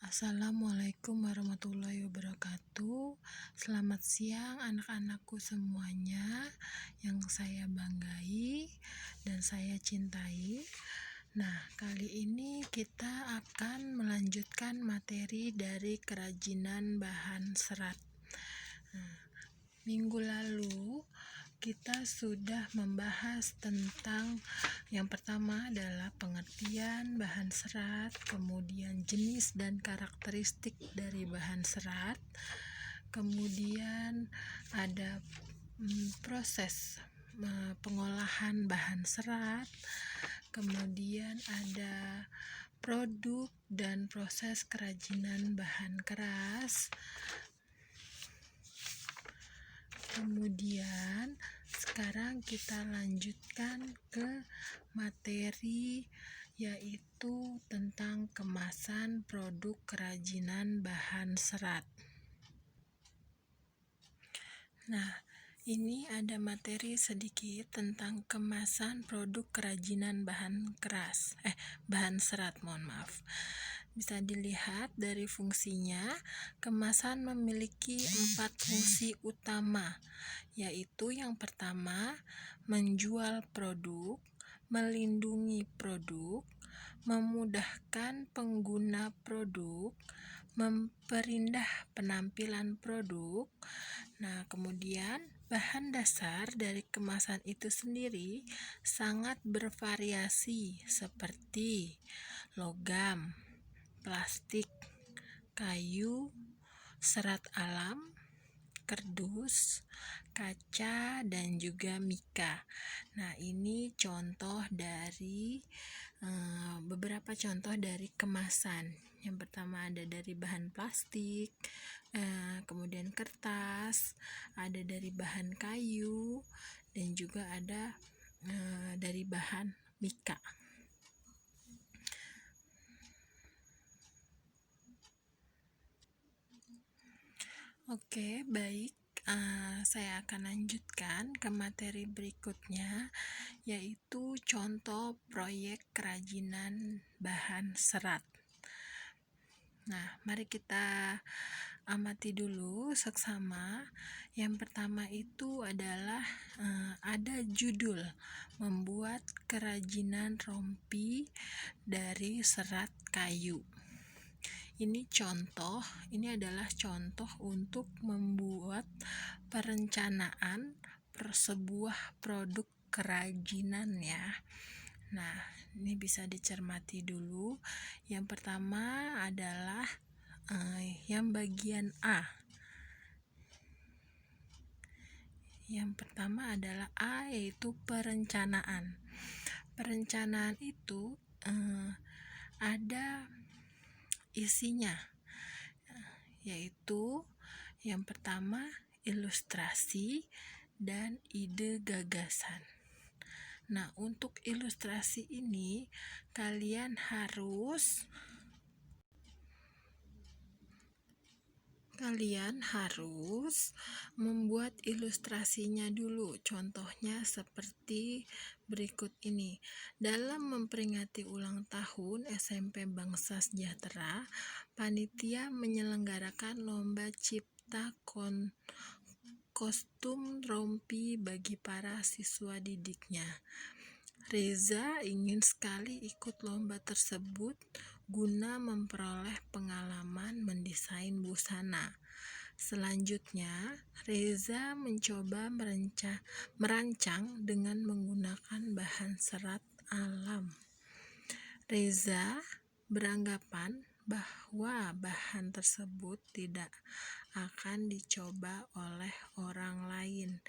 Assalamualaikum warahmatullahi wabarakatuh. Selamat siang anak-anakku semuanya yang saya banggai dan saya cintai. Nah, kali ini kita akan melanjutkan materi dari kerajinan bahan serat. Minggu lalu kita sudah membahas tentang yang pertama adalah pengertian bahan serat, kemudian jenis dan karakteristik dari bahan serat, kemudian ada proses pengolahan bahan serat, kemudian ada produk dan proses kerajinan bahan keras. Kemudian sekarang kita lanjutkan ke materi yaitu tentang kemasan produk kerajinan bahan serat. Nah, ini ada materi sedikit tentang kemasan produk kerajinan bahan serat, Bisa dilihat dari fungsinya, kemasan memiliki 4 fungsi utama, yaitu yang pertama, menjual produk, melindungi produk, memudahkan pengguna produk, memperindah penampilan produk. Nah, kemudian bahan dasar dari kemasan itu sendiri sangat bervariasi seperti logam, plastik, kayu, serat alam, kardus, kaca, dan juga mika. Nah, ini contoh dari beberapa contoh dari kemasan. Yang pertama ada dari bahan plastik, kemudian kertas, ada dari bahan kayu, dan juga ada dari bahan mika. Oke, baik. Saya akan lanjutkan ke materi berikutnya, yaitu contoh proyek kerajinan bahan serat. Nah, mari kita amati dulu seksama. Yang pertama itu adalah ada judul membuat kerajinan rompi dari serat kayu. Ini adalah contoh untuk membuat perencanaan sebuah produk kerajinan ya. Nah, ini bisa dicermati dulu. Yang pertama adalah yang bagian A. Yang pertama adalah A, yaitu perencanaan. Perencanaan itu ada isinya, yaitu yang pertama ilustrasi dan ide gagasan. Nah, untuk ilustrasi ini kalian harus membuat ilustrasinya dulu. Contohnya seperti berikut ini. Dalam memperingati ulang tahun SMP Bangsa Sejahtera, panitia menyelenggarakan lomba cipta kostum rompi bagi para siswa didiknya. Reza ingin sekali ikut lomba tersebut guna memperoleh pengalaman mendesain busana. Selanjutnya, Reza mencoba merancang dengan menggunakan bahan serat alam. Reza beranggapan bahwa bahan tersebut tidak akan dicoba oleh orang lain.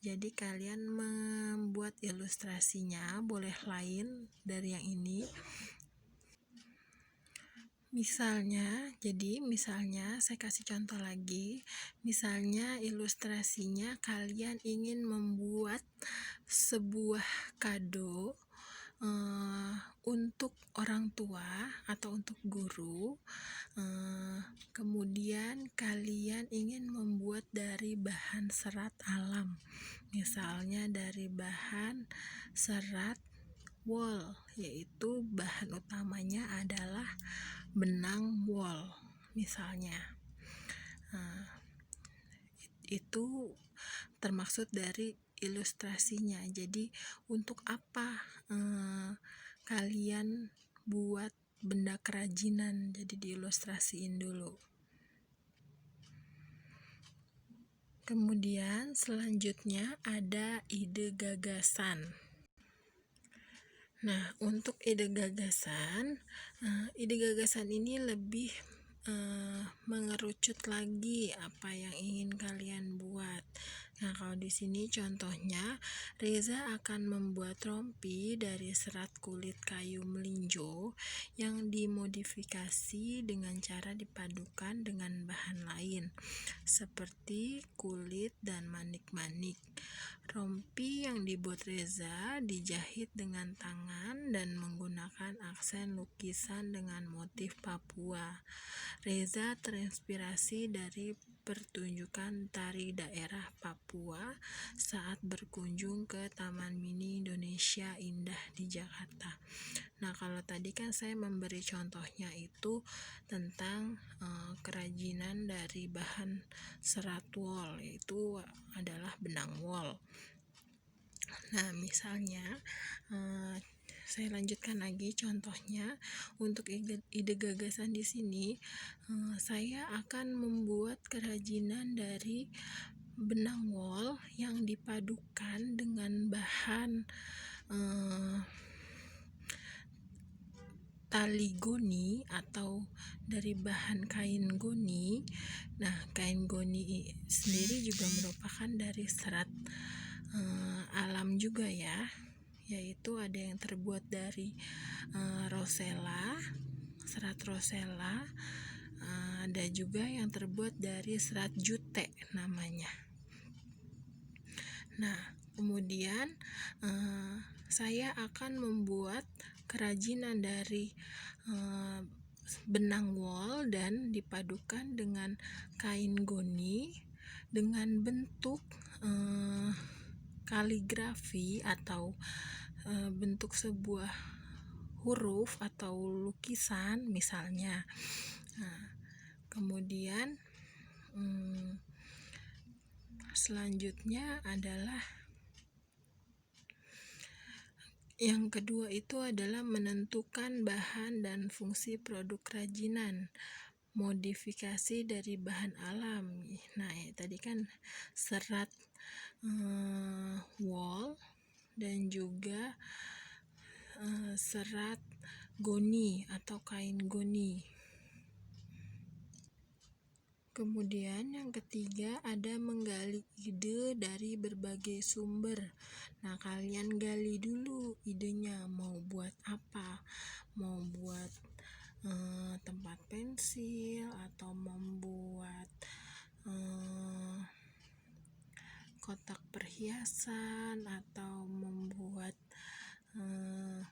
Jadi kalian membuat ilustrasinya boleh lain dari yang ini. Misalnya saya kasih contoh lagi. Misalnya ilustrasinya kalian ingin membuat sebuah kado untuk orang tua atau untuk guru. Kemudian kalian ingin membuat dari bahan serat alam, misalnya dari bahan serat wol, yaitu bahan utamanya adalah benang wol. misalnya. Itu termaksud dari ilustrasinya. Jadi untuk apa kalian buat benda kerajinan? Jadi diilustrasiin dulu. Kemudian selanjutnya ada ide gagasan. Nah, untuk ide gagasan ini lebih mengerucut lagi apa yang ingin kalian buat. Nah, kalau di sini contohnya Reza akan membuat rompi dari serat kulit kayu melinjo yang dimodifikasi dengan cara dipadukan dengan bahan lain seperti kulit dan manik-manik. Rompi yang dibuat Reza dijahit dengan tangan dan menggunakan aksen lukisan dengan motif Papua. Reza terinspirasi dari pertunjukan tari daerah Papua saat berkunjung ke Taman Mini Indonesia Indah di Jakarta. Nah, kalau tadi kan saya memberi contohnya itu tentang kerajinan dari bahan serat wol, yaitu adalah benang wol. Nah, misalnya saya lanjutkan lagi contohnya. Untuk ide gagasan di sini, saya akan membuat kerajinan dari benang wol yang dipadukan dengan bahan tali goni atau dari bahan kain goni. Nah, kain goni sendiri juga merupakan dari serat alam juga ya, yaitu ada yang terbuat dari rosella, serat rosella, ada juga yang terbuat dari serat jute namanya. Nah, kemudian saya akan membuat kerajinan dari benang wol dan dipadukan dengan kain goni dengan bentuk kaligrafi atau bentuk sebuah huruf atau lukisan misalnya. Nah, kemudian selanjutnya adalah yang kedua itu adalah menentukan bahan dan fungsi produk kerajinan, modifikasi dari bahan alam. Nah, tadi kan serat wol dan juga serat goni atau kain goni. Kemudian yang ketiga ada menggali ide dari berbagai sumber. Nah, kalian gali dulu idenya mau buat apa, mau buat tempat pensil atau membuat kotak perhiasan atau membuat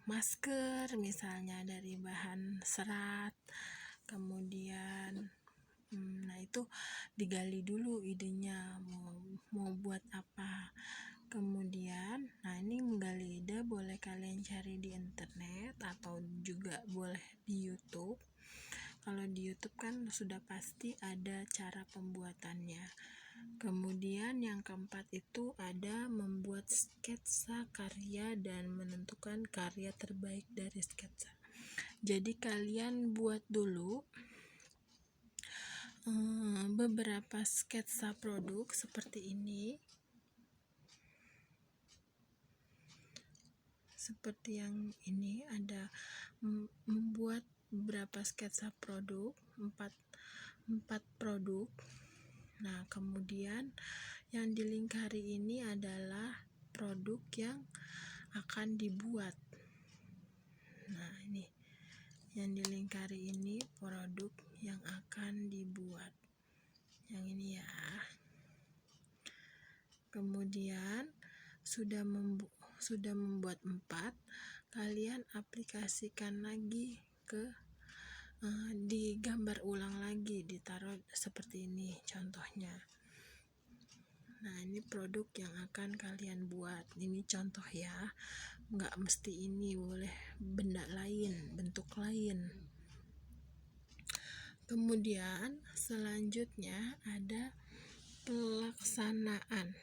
masker misalnya dari bahan serat. Kemudian nah, itu digali dulu idenya mau buat apa. Kemudian nah, ini menggali ide boleh kalian cari di internet atau juga boleh di YouTube. Kalau di YouTube kan sudah pasti ada cara pembuatannya. Kemudian yang keempat itu ada membuat sketsa karya dan menentukan karya terbaik dari sketsa. Jadi kalian buat dulu beberapa sketsa produk seperti ini. Seperti yang ini ada membuat beberapa sketsa produk, 4 produk. Nah, kemudian yang dilingkari ini adalah produk yang akan dibuat. Nah, ini yang dilingkari ini produk yang akan dibuat. Yang ini ya. Kemudian sudah membuat 4, kalian aplikasikan lagi ke digambar ulang lagi, ditaruh seperti ini contohnya. Nah, ini produk yang akan kalian buat. Ini contoh ya, nggak mesti ini, boleh benda lain, bentuk lain. Kemudian selanjutnya ada pelaksanaan.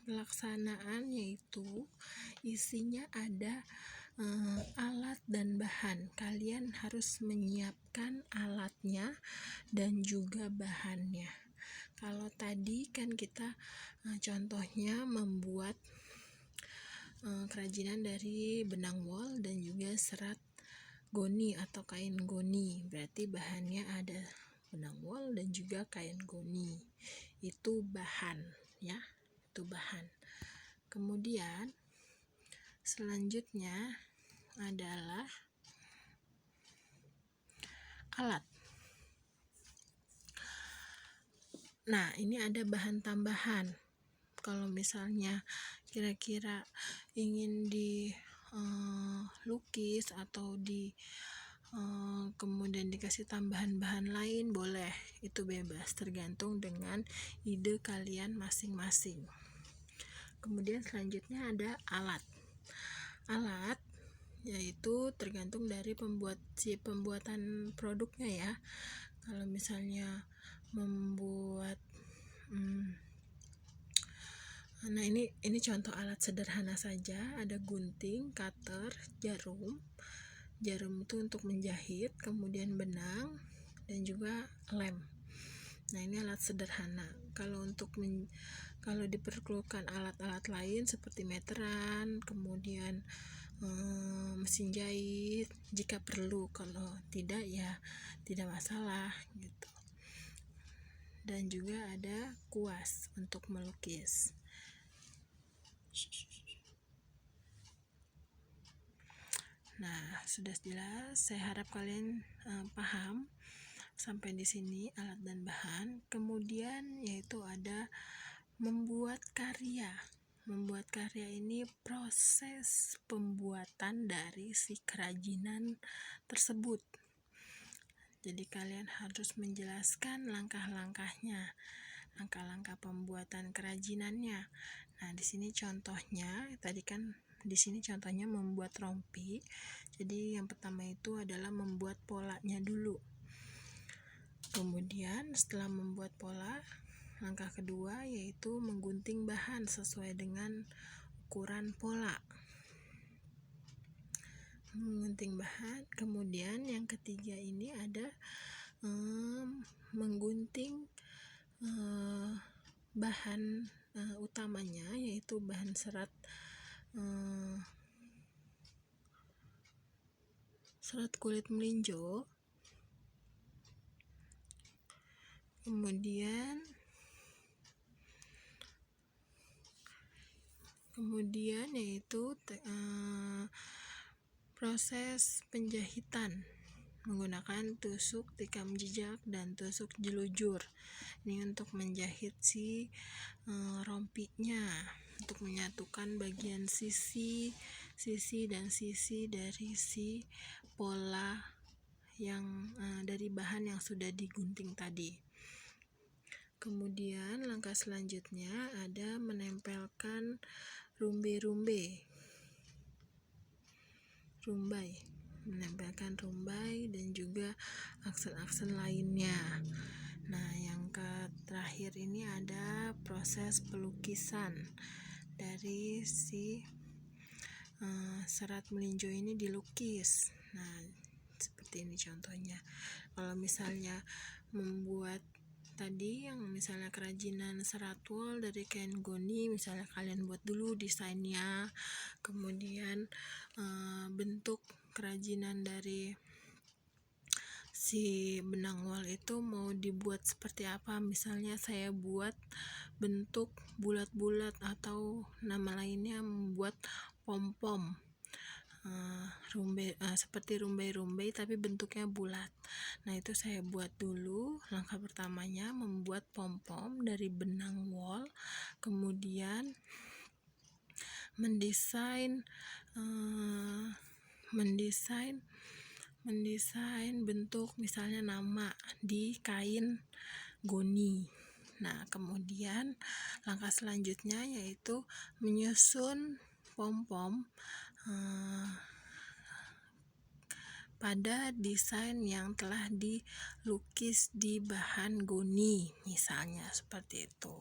Pelaksanaan yaitu isinya ada alat dan bahan. Kalian harus menyiapkan alatnya dan juga bahannya. Kalau tadi kan kita contohnya membuat kerajinan dari benang wol dan juga serat goni atau kain goni. Berarti bahannya ada benang wol dan juga kain goni. Itu bahan ya, itu bahan. Kemudian selanjutnya adalah alat. Nah, ini ada bahan tambahan. Kalau misalnya kira-kira ingin dilukis atau kemudian dikasih tambahan bahan lain, boleh, itu bebas, tergantung dengan ide kalian masing-masing. Kemudian selanjutnya ada alat. Alat yaitu tergantung dari pembuatan produknya ya. Kalau misalnya membuat nah ini contoh alat sederhana saja, ada gunting, cutter, jarum itu untuk menjahit, kemudian benang dan juga lem. Nah, ini alat sederhana. Kalau diperlukan alat-alat lain seperti meteran, kemudian mesin jahit jika perlu, kalau tidak ya tidak masalah gitu. Dan juga ada kuas untuk melukis. Nah, sudah jelas, saya harap kalian paham sampai di sini alat dan bahan. Kemudian yaitu ada membuat karya. Membuat karya ini proses pembuatan dari si kerajinan tersebut. Jadi kalian harus menjelaskan langkah-langkahnya, langkah-langkah pembuatan kerajinannya. Nah, di sini contohnya, di sini contohnya membuat rompi. Jadi yang pertama itu adalah membuat polanya dulu. Kemudian setelah membuat pola, langkah kedua yaitu menggunting bahan sesuai dengan ukuran pola. Menggunting bahan. Kemudian yang ketiga ini ada menggunting bahan utamanya, yaitu bahan serat kulit melinjo. Kemudian yaitu proses penjahitan menggunakan tusuk tikam jejak dan tusuk jelujur. Ini untuk menjahit si rompinya, untuk menyatukan bagian sisi dan sisi dari si pola yang dari bahan yang sudah digunting tadi. Kemudian langkah selanjutnya ada menempelkan menempelkan rumbai dan juga aksen-aksen lainnya. Nah, yang terakhir ini ada proses pelukisan dari si serat melinjo ini dilukis. Nah, seperti ini contohnya. Kalau misalnya membuat tadi yang misalnya kerajinan serat wol dari kain goni, misalnya kalian buat dulu desainnya, kemudian bentuk kerajinan dari si benang wol itu mau dibuat seperti apa. Misalnya saya buat bentuk bulat-bulat atau nama lainnya membuat pom-pom, seperti rumbai-rumbai tapi bentuknya bulat. Nah, itu saya buat dulu. Langkah pertamanya membuat pom-pom dari benang wol, kemudian mendesain bentuk misalnya nama di kain goni. Nah, kemudian langkah selanjutnya yaitu menyusun pom-pom pada desain yang telah dilukis di bahan goni, misalnya seperti itu.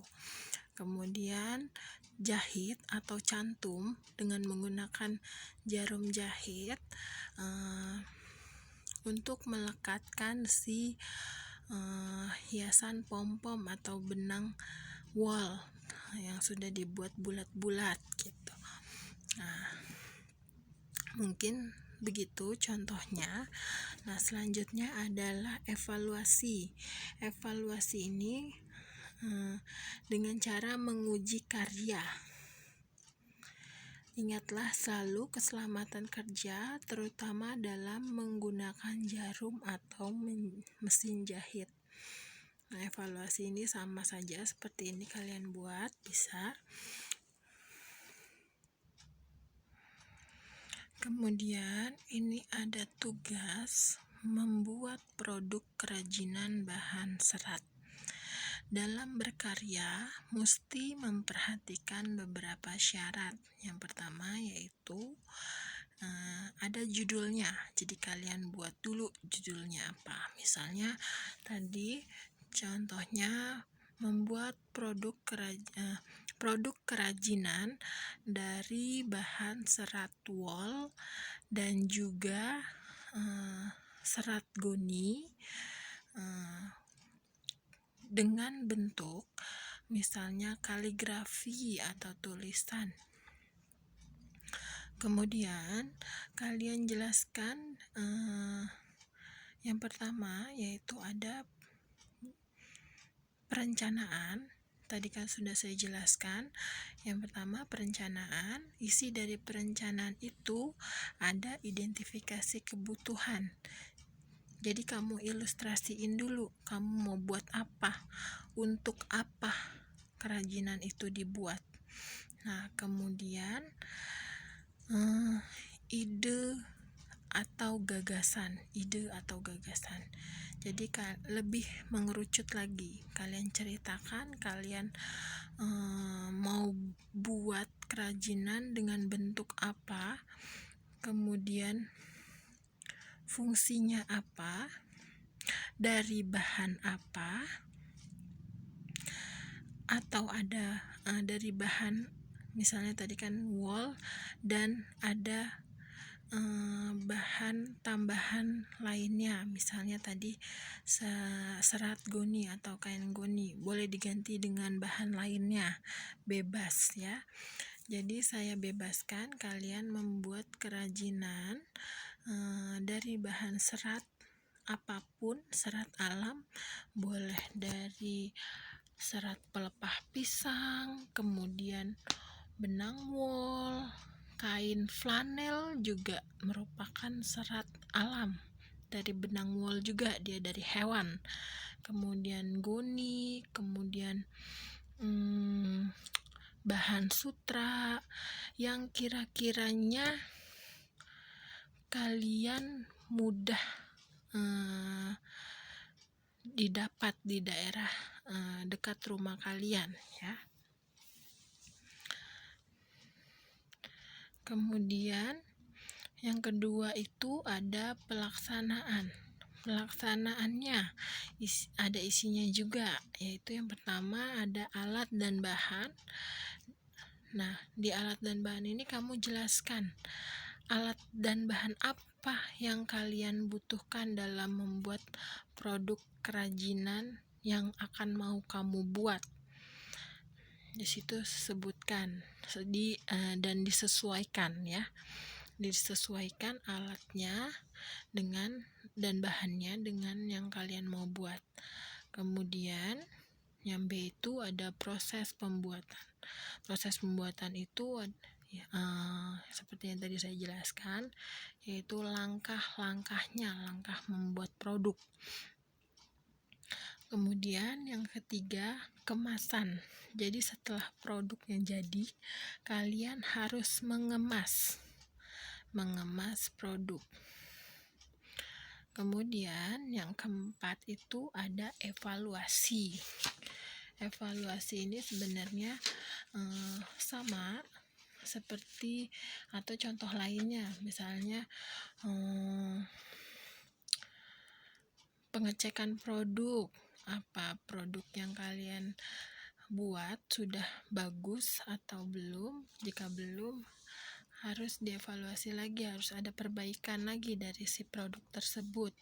Kemudian jahit atau cantum dengan menggunakan jarum jahit untuk melekatkan si hiasan pom-pom atau benang wol yang sudah dibuat bulat-bulat gitu. Nah, mungkin begitu contohnya. Nah, selanjutnya adalah evaluasi. Evaluasi ini dengan cara menguji karya. Ingatlah selalu keselamatan kerja, terutama dalam menggunakan jarum atau mesin jahit. Nah, evaluasi ini sama saja seperti ini, kalian buat bisa. Kemudian ini ada tugas membuat produk kerajinan bahan serat. Dalam berkarya, mesti memperhatikan beberapa syarat. Yang pertama yaitu ada judulnya. Jadi kalian buat dulu judulnya apa. Misalnya tadi contohnya membuat produk kerajinan dari bahan serat wol dan juga serat goni dengan bentuk misalnya kaligrafi atau tulisan. Kemudian kalian jelaskan yang pertama yaitu ada perencanaan. Tadi kan sudah saya jelaskan. Yang pertama perencanaan. Isi dari perencanaan itu ada identifikasi kebutuhan. Jadi kamu ilustrasiin dulu, kamu mau buat apa, untuk apa kerajinan itu dibuat. Nah, kemudian ide atau gagasan. Jadi lebih mengerucut lagi. Kalian ceritakan kalian mau buat kerajinan dengan bentuk apa, kemudian fungsinya apa, dari bahan apa, atau ada dari bahan misalnya tadi kan wol dan ada bahan tambahan lainnya, misalnya tadi serat goni atau kain goni, boleh diganti dengan bahan lainnya, bebas ya. Jadi saya bebaskan kalian membuat kerajinan dari bahan serat apapun, serat alam, boleh dari serat pelepah pisang, kemudian benang wol, kain flanel juga merupakan serat alam dari benang wol juga, dia dari hewan. Kemudian goni, kemudian bahan sutra yang kira-kiranya kalian mudah didapat di daerah dekat rumah kalian ya. Kemudian yang kedua itu ada pelaksanaan. Pelaksanaannya ada isinya juga, yaitu yang pertama ada alat dan bahan. Nah, di alat dan bahan ini kamu jelaskan alat dan bahan apa yang kalian butuhkan dalam membuat produk kerajinan yang akan mau kamu buat. Di situ sebutkan dan disesuaikan ya. Disesuaikan alatnya dengan dan bahannya dengan yang kalian mau buat. Kemudian yang B itu ada proses pembuatan. Proses pembuatan itu seperti yang tadi saya jelaskan, yaitu langkah-langkahnya, langkah membuat produk. Kemudian yang ketiga, kemasan. Jadi setelah produknya jadi, kalian harus mengemas produk. Kemudian yang keempat itu ada evaluasi. Evaluasi ini sebenarnya sama seperti atau contoh lainnya, misalnya pengecekan produk. Apa produk yang kalian buat sudah bagus atau belum? Jika belum, harus dievaluasi lagi, harus ada perbaikan lagi dari si produk tersebut.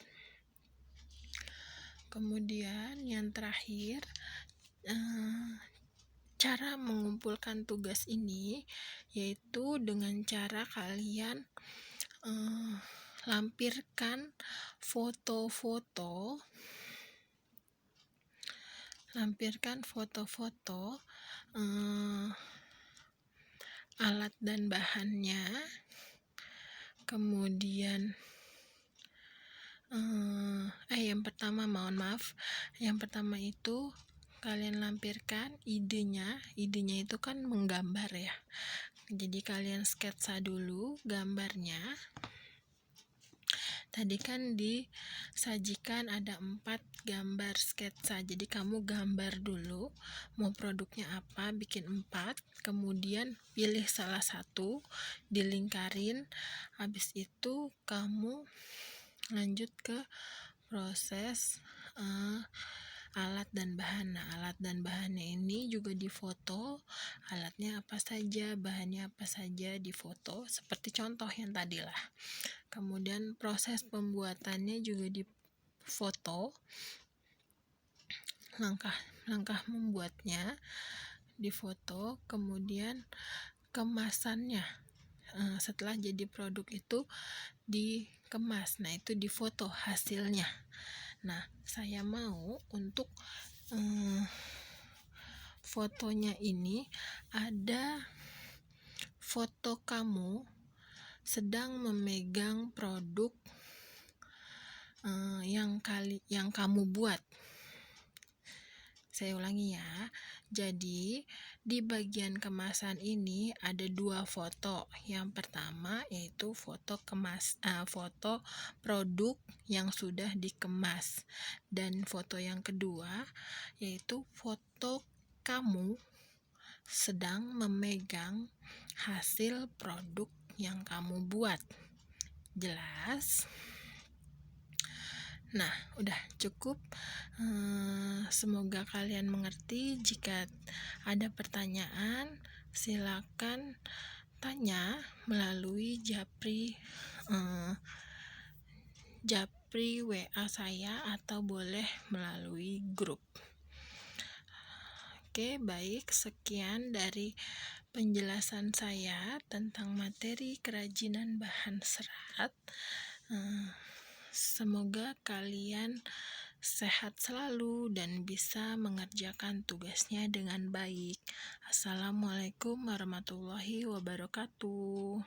Kemudian yang terakhir, cara mengumpulkan tugas ini yaitu dengan cara kalian lampirkan foto-foto alat dan bahannya. Kemudian yang pertama itu kalian lampirkan idenya itu kan menggambar ya, jadi kalian sketsa dulu gambarnya. Tadi kan disajikan ada 4 gambar sketsa, jadi kamu gambar dulu mau produknya apa, bikin 4, kemudian pilih salah satu, dilingkarin, habis itu kamu lanjut ke proses alat dan bahan. Nah, alat dan bahannya ini juga difoto, alatnya apa saja, bahannya apa saja difoto, seperti contoh yang tadi lah. Kemudian proses pembuatannya juga difoto, langkah membuatnya difoto, kemudian kemasannya setelah jadi produk itu dikemas, nah itu difoto hasilnya. Nah, saya mau untuk fotonya ini ada foto kamu sedang memegang produk yang kamu buat. Saya ulangi ya. Jadi di bagian kemasan ini ada 2 foto. Yang pertama yaitu foto produk yang sudah dikemas, dan foto yang kedua yaitu foto kamu sedang memegang hasil produk yang kamu buat. Jelas? Nah, udah cukup. Semoga kalian mengerti. Jika ada pertanyaan, silakan tanya melalui Japri WA saya atau boleh melalui grup. Oke, baik, sekian dari penjelasan saya tentang materi kerajinan bahan serat. Semoga kalian sehat selalu dan bisa mengerjakan tugasnya dengan baik. Assalamualaikum warahmatullahi wabarakatuh.